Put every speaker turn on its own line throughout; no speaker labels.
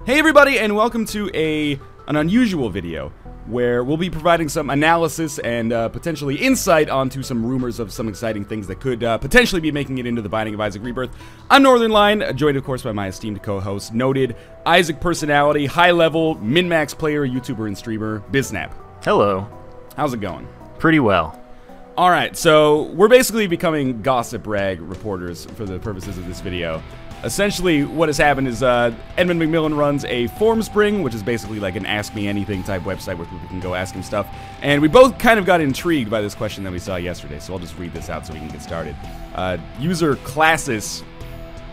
Hey everybody, and welcome to an unusual video where we'll be providing some analysis and potentially insight onto some rumors of some exciting things that could potentially be making it into the Binding of Isaac Rebirth. I'm Northernlion, joined of course by my esteemed co-host, noted Isaac personality, high-level, min-max player, YouTuber, and streamer, bisnap.
Hello.
How's it going?
Pretty well.
Alright, so we're basically becoming gossip rag reporters for the purposes of this video. Essentially, what has happened is Edmund McMillan runs a form spring, which is basically like an Ask Me Anything type website where people can go ask him stuff. And we both kind of got intrigued by this question that we saw yesterday, so I'll just read this out so we can get started. User Classis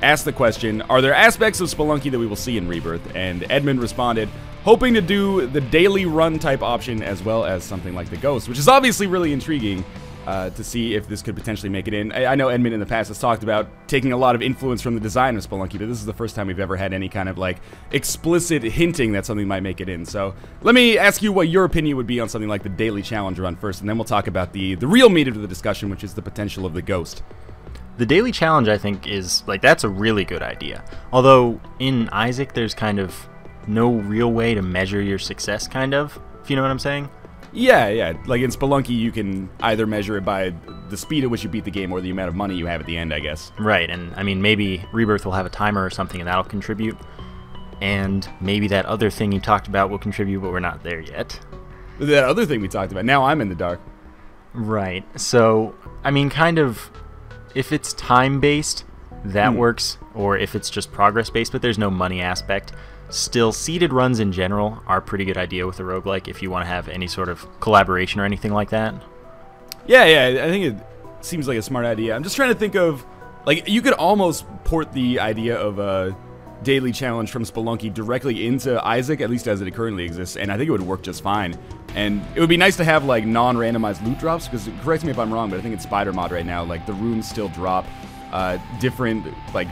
asked the question, are there aspects of Spelunky that we will see in Rebirth? And Edmund responded, hoping to do the daily run type option as well as something like the Ghost, which is obviously really intriguing. To see if this could potentially make it in. I know Edmund in the past has talked about taking a lot of influence from the design of Spelunky, but this is the first time we've ever had any kind of like explicit hinting that something might make it in. So let me ask you what your opinion would be on something like the daily challenge run first, and then we'll talk about the real meat of the discussion, which is the potential of the Ghost.
The daily challenge, I think, is like that's a really good idea. Although in Isaac, there's kind of no real way to measure your success, kind of, if you know what I'm saying.
Yeah. Like in Spelunky, you can either measure it by the speed at which you beat the game or the amount of money you have at the end, I guess.
Right, and I mean, maybe Rebirth will have a timer or something, and that'll contribute. And maybe that other thing you talked about will contribute, but we're not there yet.
That other thing we talked about, now I'm in the dark.
Right, so, I mean, kind of, if it's time-based, that works, or if it's just progress-based, but there's no money aspect. Still, seeded runs in general are a pretty good idea with a roguelike if you want to have any sort of collaboration or anything like that.
Yeah, I think it seems like a smart idea. I'm just trying to think of, like, you could almost port the idea of a daily challenge from Spelunky directly into Isaac, at least as it currently exists, and I think it would work just fine. And it would be nice to have, like, non-randomized loot drops, because, correct me if I'm wrong, but I think in Spider Mod right now, like, the rooms still drop different, like,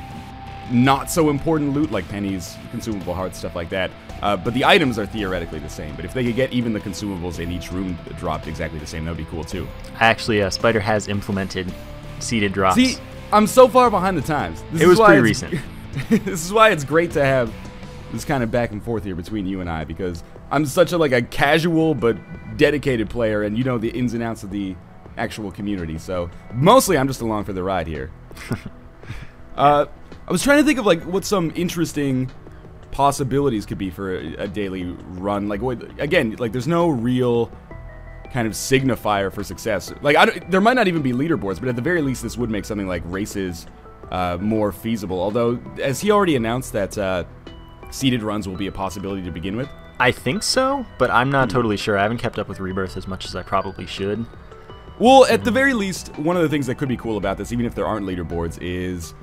not so important loot like pennies, consumable hearts, stuff like that. But the items are theoretically the same. But if they could get even the consumables in each room dropped exactly the same, that would be cool too.
Actually, Spider has implemented seeded drops.
See, I'm so far behind the times.
It was pretty recent.
This is why it's great to have this kind of back and forth here between you and I, because I'm such a casual but dedicated player, and you know the ins and outs of the actual community. So mostly I'm just along for the ride here. I was trying to think of what some interesting possibilities could be for a daily run. Again, there's no real kind of signifier for success. There might not even be leaderboards, but at the very least, this would make something like races more feasible. Although, has he already announced that seeded runs will be a possibility to begin with?
I think so, but I'm not totally sure. I haven't kept up with Rebirth as much as I probably should.
Well, at the very least, one of the things that could be cool about this, even if there aren't leaderboards, is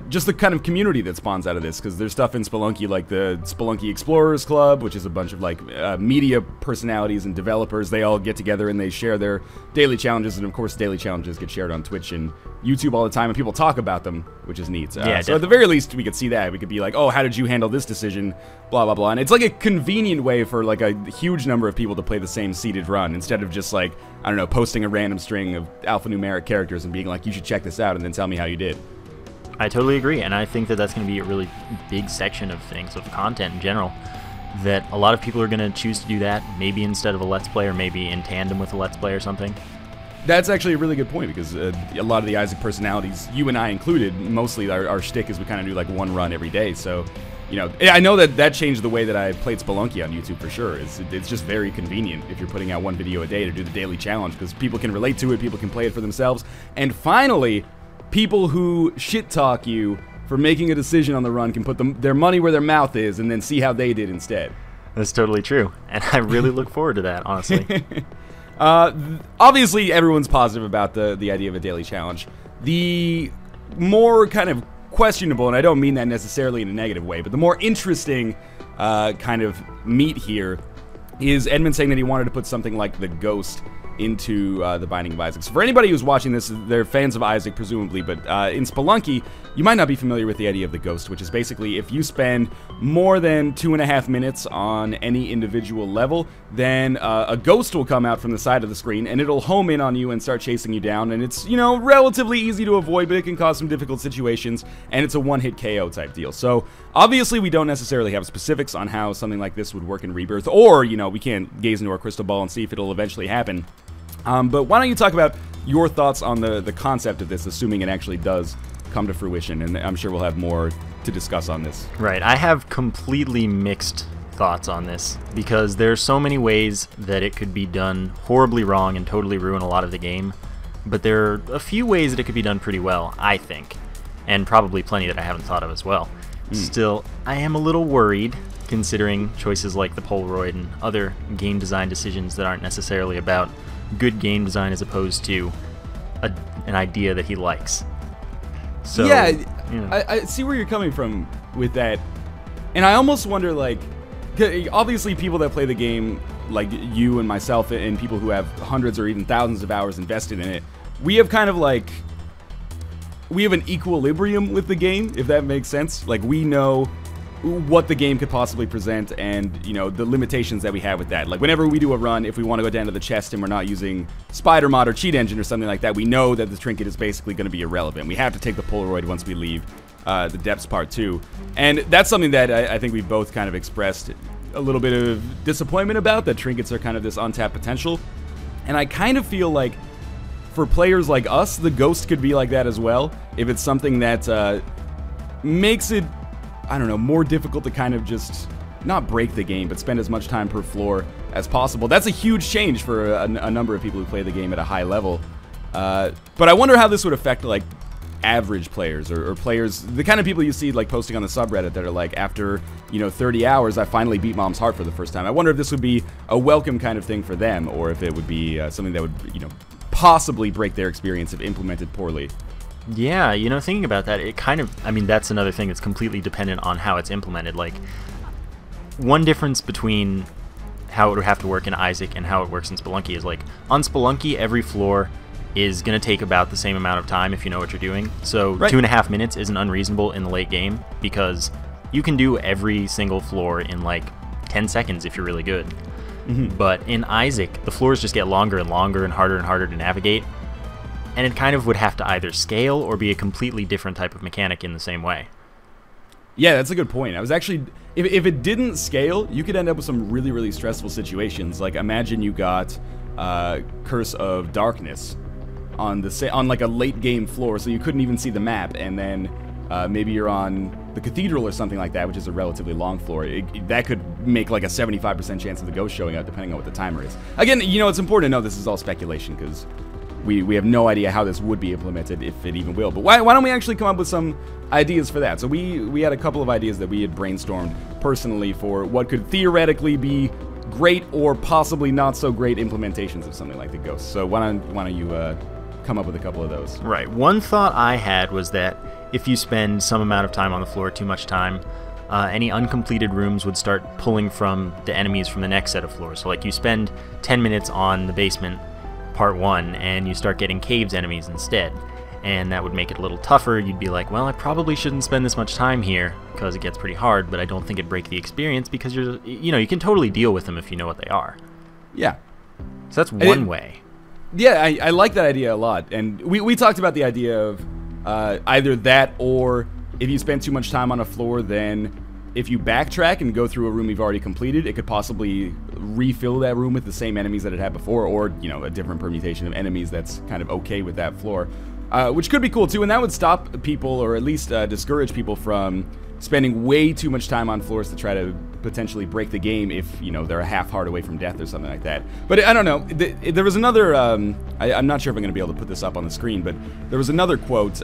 just the kind of community that spawns out of this, because there's stuff in Spelunky like the Spelunky Explorers Club, which is a bunch of media personalities and developers. They all get together and they share their daily challenges, and of course daily challenges get shared on Twitch and YouTube all the time, and people talk about them, which is neat.
Yeah,
so at the very least, we could see that. We could be like, oh, how did you handle this decision, blah, blah, blah. And it's like a convenient way for a huge number of people to play the same seeded run, instead of just I don't know, posting a random string of alphanumeric characters and being like, you should check this out and then tell me how you did.
I totally agree, and I think that that's going to be a really big section of things, of content in general, that a lot of people are going to choose to do that, maybe instead of a Let's Play, or maybe in tandem with a Let's Play or something. That's
actually a really good point, because a lot of the Isaac personalities, you and I included, mostly our shtick is we kind of do one run every day, so, you know, I know that changed the way that I played Spelunky on YouTube for sure. It's just very convenient if you're putting out one video a day to do the daily challenge, because people can relate to it, people can play it for themselves, and finally, people who shit-talk you for making a decision on the run can put their money where their mouth is and then see how they did instead.
That's totally true, and I really look forward to that, honestly.
Obviously, everyone's positive about the idea of a daily challenge. The more kind of questionable, and I don't mean that necessarily in a negative way, but the more interesting kind of meat here is Edmund saying that he wanted to put something like the Ghost into the Binding of Isaac. So for anybody who's watching this, they're fans of Isaac, presumably, but in Spelunky, you might not be familiar with the idea of the ghost, which is basically if you spend more than 2.5 minutes on any individual level, then a ghost will come out from the side of the screen, and it'll home in on you and start chasing you down, and it's, you know, relatively easy to avoid, but it can cause some difficult situations, and it's a one-hit KO type deal. So, obviously, we don't necessarily have specifics on how something like this would work in Rebirth, or, you know, we can't gaze into our crystal ball and see if it'll eventually happen. But why don't you talk about your thoughts on the concept of this, assuming it actually does come to fruition, and I'm sure we'll have more to discuss on this.
Right, I have completely mixed thoughts on this, because there are so many ways that it could be done horribly wrong and totally ruin a lot of the game, but there are a few ways that it could be done pretty well, I think, and probably plenty that I haven't thought of as well. Still, I am a little worried, considering choices like the Polaroid and other game design decisions that aren't necessarily about good game design as opposed to an idea that he likes. So,
yeah,
you know.
I see where you're coming from with that, and I almost wonder, like, obviously people that play the game, like you and myself and people who have hundreds or even thousands of hours invested in it, we have kind of like, we have an equilibrium with the game, if that makes sense. Like, we know what the game could possibly present and, you know, the limitations that we have with that. Like, whenever we do a run, if we want to go down to the chest and we're not using Spider Mod or Cheat Engine or something like that, we know that the trinket is basically going to be irrelevant. We have to take the Polaroid once we leave the depths part 2. And that's something that I think we both kind of expressed a little bit of disappointment about, that trinkets are kind of this untapped potential. And I kind of feel like for players like us, the ghost could be like that as well, if it's something that makes it, I don't know, more difficult to kind of just not break the game, but spend as much time per floor as possible. That's a huge change for a number of people who play the game at a high level. But I wonder how this would affect, like, average players or players, the kind of people you see, like, posting on the subreddit that are like, after, you know, 30 hours, I finally beat Mom's Heart for the first time. I wonder if this would be a welcome kind of thing for them, or if it would be something that would, you know, possibly break their experience if implemented poorly.
Yeah, you know, thinking about that, it kind of, I mean, that's another thing that's completely dependent on how it's implemented. Like, one difference between how it would have to work in Isaac and how it works in Spelunky is, like, on Spelunky, every floor is going to take about the same amount of time if you know what you're doing. So right. 2.5 minutes isn't unreasonable in the late game, because you can do every single floor in, like, 10 seconds if you're really good. But in Isaac, the floors just get longer and longer and harder to navigate. And it kind of would have to either scale or be a completely different type of mechanic in the same way.
Yeah, that's a good point. I was actually, if it didn't scale, you could end up with some really, really stressful situations. Like, imagine you got Curse of Darkness on like a late game floor, so you couldn't even see the map, and then maybe you're on the Cathedral or something like that, which is a relatively long floor. That could make like a 75% chance of the ghost showing up, depending on what the timer is. Again, you know, it's important to know this is all speculation, because we have no idea how this would be implemented, if it even will. But why don't we actually come up with some ideas for that? So we had a couple of ideas that we had brainstormed personally for what could theoretically be great or possibly not so great implementations of something like the ghost. So why don't you come up with a couple of those?
Right. One thought I had was that if you spend some amount of time on the floor, too much time, any uncompleted rooms would start pulling from the enemies from the next set of floors. So, like, you spend 10 minutes on the basement part 1, and you start getting caves enemies instead. And that would make it a little tougher. You'd be like, well, I probably shouldn't spend this much time here, because it gets pretty hard, but I don't think it'd break the experience, because you know, you can totally deal with them if you know what they are. Yeah. So that's one way.
Yeah, I like that idea a lot. And we talked about the idea of either that, or if you spend too much time on a floor, then if you backtrack and go through a room you've already completed, it could possibly refill that room with the same enemies that it had before, or, you know, a different permutation of enemies that's kind of okay with that floor, which could be cool too, and that would stop people, or at least discourage people from spending way too much time on floors to try to potentially break the game if, you know, they're a half heart away from death or something like that. But I don't know, there was another, I'm not sure if I'm going to be able to put this up on the screen, but there was another quote,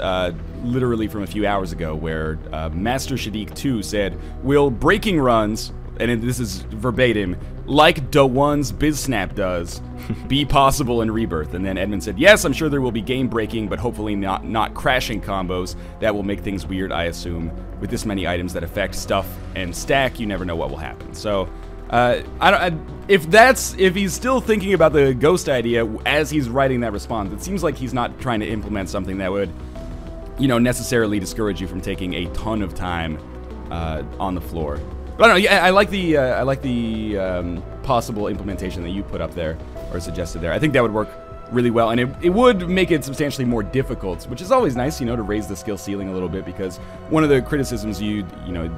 literally from a few hours ago, where Master Shadiq 2 said, "Will breaking runs," and this is verbatim, "like Dawan's bisnap does, be possible in Rebirth?" And then Edmund said, "Yes, I'm sure there will be game breaking, but hopefully not crashing combos that will make things weird, I assume. With this many items that affect stuff and stack, you never know what will happen." So If he's still thinking about the ghost idea as he's writing that response, it seems like he's not trying to implement something that would, necessarily discourage you from taking a ton of time on the floor. But I don't know. Yeah, I like the possible implementation that you put up there or suggested there. I think that would work really well, and it would make it substantially more difficult, which is always nice, to raise the skill ceiling a little bit, because one of the criticisms you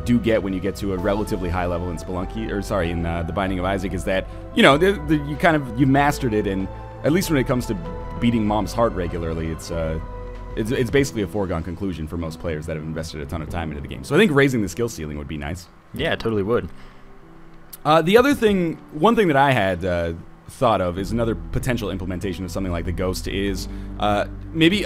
do get when you get to a relatively high level in Spelunky, or sorry, in the Binding of Isaac, is that you mastered it, and at least when it comes to beating Mom's heart regularly, it's basically a foregone conclusion for most players that have invested a ton of time into the game. So I think raising the skill ceiling would be nice.
Yeah, it totally would.
One thing that I had thought of is another potential implementation of something like the Ghost is maybe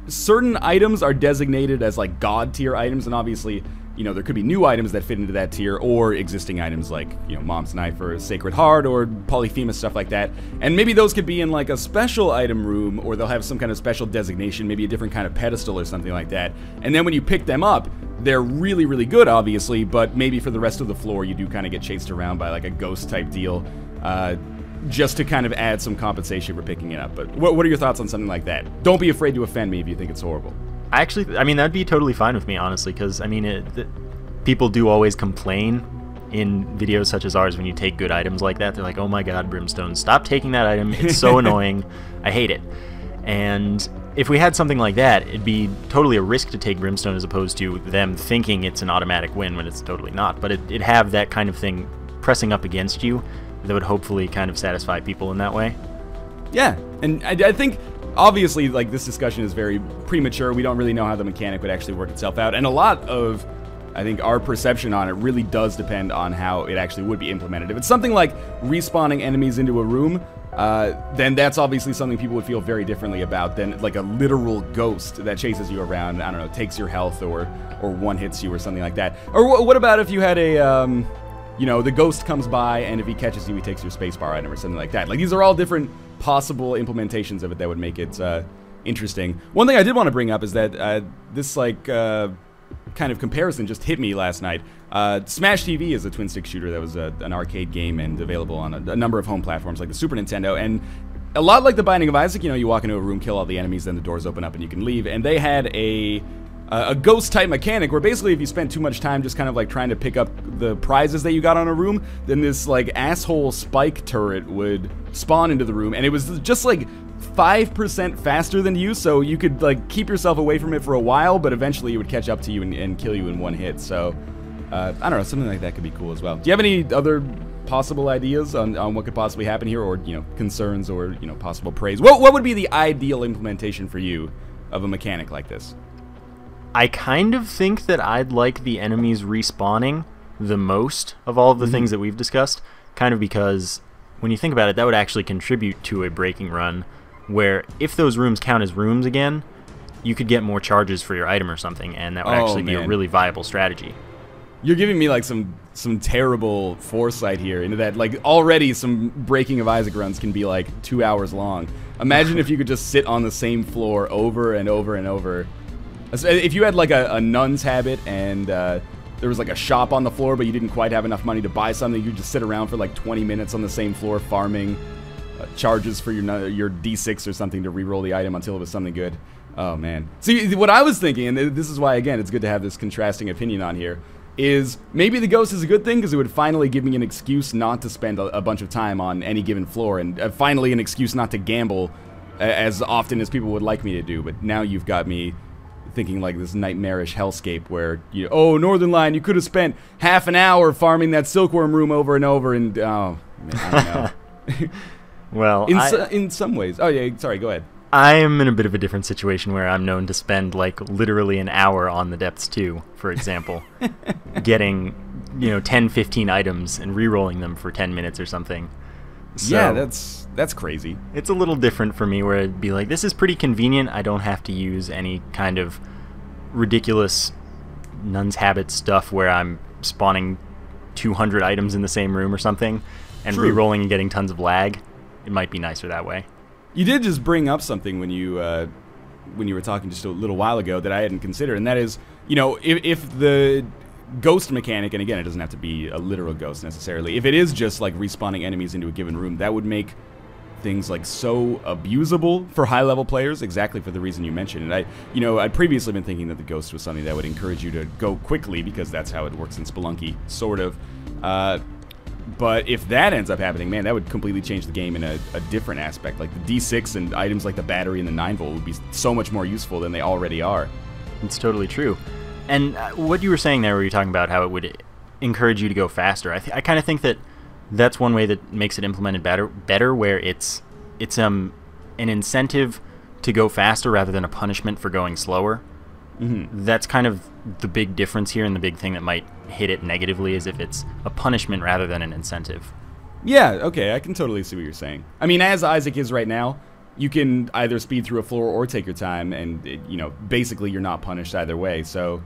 certain items are designated as like god tier items, and obviously there could be new items that fit into that tier, or existing items like Mom's Knife or Sacred Heart or Polyphemus, stuff like that, and maybe those could be in like a special item room, or they'll have some kind of special designation, maybe a different kind of pedestal or something like that, and then when you pick them up, they're really, really good, obviously, but maybe for the rest of the floor you do kind of get chased around by like a ghost type deal, just to kind of add some compensation for picking it up. But what are your thoughts on something like that? Don't be afraid to offend me if you think it's horrible.
I mean, that'd be totally fine with me, honestly, because, people do always complain in videos such as ours when you take good items like that. They're like, oh my god, Brimstone, stop taking that item. It's so annoying. I hate it. And if we had something like that, it'd be totally a risk to take Brimstone as opposed to them thinking it's an automatic win when it's totally not. But it'd have that kind of thing pressing up against you that would hopefully kind of satisfy people in that way.
Yeah, and I think obviously like this discussion is very premature. We don't really know how the mechanic would actually work itself out, and a lot of I think our perception on it really does depend on how it actually would be implemented. If it's something like respawning enemies into a room, then that's obviously something people would feel very differently about than like a literal ghost that chases you around, I don't know, takes your health or one hits you or something like that. Or what about if you had a the ghost comes by, and if he catches you, he takes your spacebar item or something like that. Like, these are all different possible implementations of it that would make it interesting. One thing I did want to bring up is that this, kind of comparison just hit me last night. Smash TV is a twin-stick shooter that was an arcade game and available on a number of home platforms like the Super Nintendo, and a lot like the Binding of Isaac, you walk into a room, kill all the enemies, then the doors open up and you can leave, and they had a ghost-type mechanic where basically if you spent too much time just kind of like trying to pick up the prizes that you got on a room, then this like asshole spike turret would spawn into the room, and it was just like 5% faster than you, so you could like keep yourself away from it for a while, but eventually it would catch up to you and kill you in one hit. So I don't know, something like that could be cool as well. Do you have any other possible ideas on what could possibly happen here, or concerns, or possible praise? What would be the ideal implementation for you of a mechanic like this?
I kind of think that I'd like the enemies respawning the most of all of the things that we've discussed, kind of because when you think about it, that would actually contribute to a breaking run, where if those rooms count as rooms again, you could get more charges for your item or something, and that would actually be a really viable strategy. You're
giving me like some terrible foresight here into that. Like, already some Breaking of Isaac runs can be like 2 hours long. Imagine if you could just sit on the same floor over and over and over. If you had like a nun's habit and there was like a shop on the floor, but you didn't quite have enough money to buy something, you just sit around for like 20 minutes on the same floor farming charges for your D6 or something to reroll the item until it was something good. Oh man. See, what I was thinking, and this is why again it's good to have this contrasting opinion on here, is maybe the ghost is a good thing because it would finally give me an excuse not to spend a bunch of time on any given floor, and finally an excuse not to gamble as often as people would like me to do. But now you've got me thinking like this nightmarish hellscape where Northernlion, you could have spent half an hour farming that silkworm room over and over, and oh man, I don't know.
Well,
in some ways. Oh yeah, sorry, go ahead.
I am in a bit of a different situation where I'm known to spend like literally an hour on the Depths 2, for example, getting 10-15 items and re-rolling them for 10 minutes or something. So
yeah, that's crazy.
It's a little different for me, where it'd be like, this is pretty convenient. I don't have to use any kind of ridiculous Nun's Habit stuff where I'm spawning 200 items in the same room or something and re-rolling and getting tons of lag. It might be nicer that way.
You did just bring up something when you were talking just a little while ago that I hadn't considered, and that is, if the ghost mechanic, and again, it doesn't have to be a literal ghost necessarily. If it is just like respawning enemies into a given room, that would make things like so abusable for high-level players, exactly for the reason you mentioned. And I'd previously been thinking that the ghost was something that would encourage you to go quickly because that's how it works in Spelunky, sort of. But if that ends up happening, man, that would completely change the game in a different aspect. Like the D6 and items like the battery and the 9-volt would be so much more useful than they already are.
It's totally true. And what you were saying there, where you're talking about how it would encourage you to go faster, I kind of think that that's one way that makes it implemented better, where it's an incentive to go faster rather than a punishment for going slower. Mm-hmm. That's kind of the big difference here, and the big thing that might hit it negatively is if it's a punishment rather than an incentive.
Yeah, okay, I can totally see what you're saying. I mean, as Isaac is right now, you can either speed through a floor or take your time, and basically you're not punished either way. So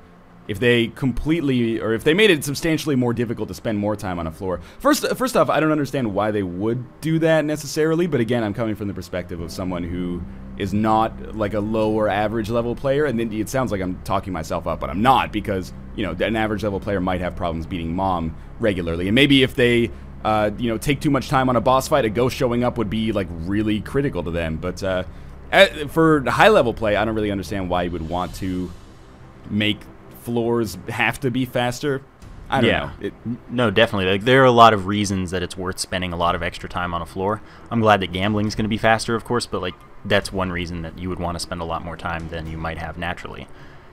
if they if they made it substantially more difficult to spend more time on a floor, first off, I don't understand why they would do that necessarily. But again, I'm coming from the perspective of someone who is not like a low or average level player, and then it sounds like I'm talking myself up, but I'm not, because an average level player might have problems beating Mom regularly, and maybe if they take too much time on a boss fight, a ghost showing up would be like really critical to them. But for high level play, I don't really understand why you would want to make floors have to be faster. I don't know.
No, definitely. Like, there are a lot of reasons that it's worth spending a lot of extra time on a floor. I'm glad that gambling is going to be faster, of course, but like that's one reason that you would want to spend a lot more time than you might have naturally.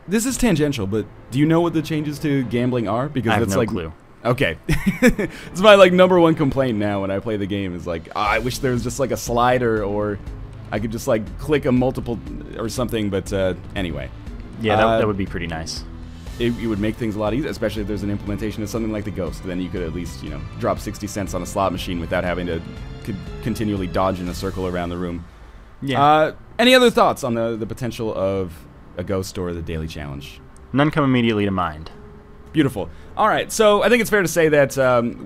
This is tangential, but do you know what the changes to gambling are? Because
I have
that's
no clue.
Okay. It's my number one complaint now when I play the game is I wish there was just like a slider, or I could just like click a multiple or something, but anyway.
Yeah, that would be pretty nice.
It would make things a lot easier, especially if there's an implementation of something like the Ghost. Then you could at least, drop 60 cents on a slot machine without having to continually dodge in a circle around the room.
Yeah.
Any other thoughts on the potential of a Ghost or the daily challenge?
None come immediately to mind.
Beautiful. All right, so I think it's fair to say that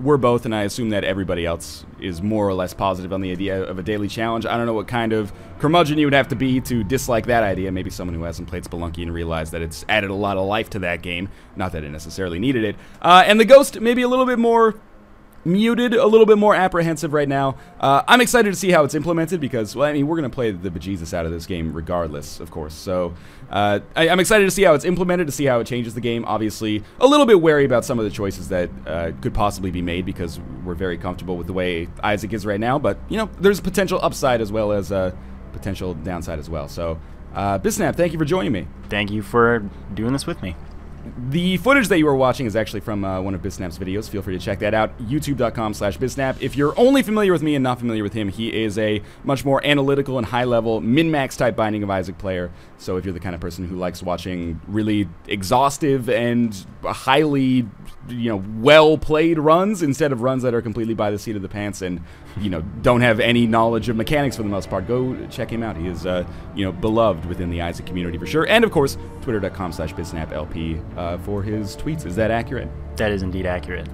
we're both, and I assume that everybody else is more or less positive on the idea of a daily challenge. I don't know what kind of curmudgeon you would have to be to dislike that idea. Maybe someone who hasn't played Spelunky and realized that it's added a lot of life to that game. Not that it necessarily needed it. And the Ghost, maybe a little bit more muted, a little bit more apprehensive right now. I'm excited to see how it's implemented because, well, I mean, we're going to play the bejesus out of this game regardless, of course. So I'm excited to see how it's implemented, to see how it changes the game. Obviously, a little bit wary about some of the choices that could possibly be made because we're very comfortable with the way Isaac is right now. But, there's potential upside as well as potential downside as well. So, bisnap, thank you for joining me.
Thank you for doing this with me.
The footage that you were watching is actually from one of Bisnap's videos. Feel free to check that out, youtube.com/Bisnap. If you're only familiar with me and not familiar with him, he is a much more analytical and high-level min-max type Binding of Isaac player. So if you're the kind of person who likes watching really exhaustive and highly, well-played runs instead of runs that are completely by the seat of the pants and, don't have any knowledge of mechanics for the most part, go check him out. He is, beloved within the Isaac community for sure. And, of course, twitter.com/BisnapLP for his tweets. Is that accurate?
That is indeed accurate.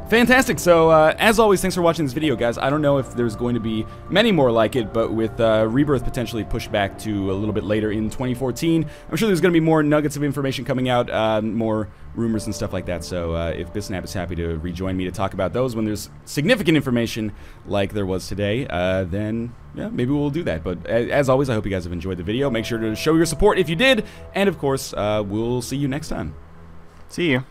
Fantastic. So, as always, thanks for watching this video, guys. I don't know if there's going to be many more like it, but with Rebirth potentially pushed back to a little bit later in 2014, I'm sure there's going to be more nuggets of information coming out, more rumors and stuff like that. So, if Bisnap is happy to rejoin me to talk about those when there's significant information like there was today, then, yeah, maybe we'll do that. But, as always, I hope you guys have enjoyed the video. Make sure to show your support if you did, and, of course, we'll see you next time.
See you.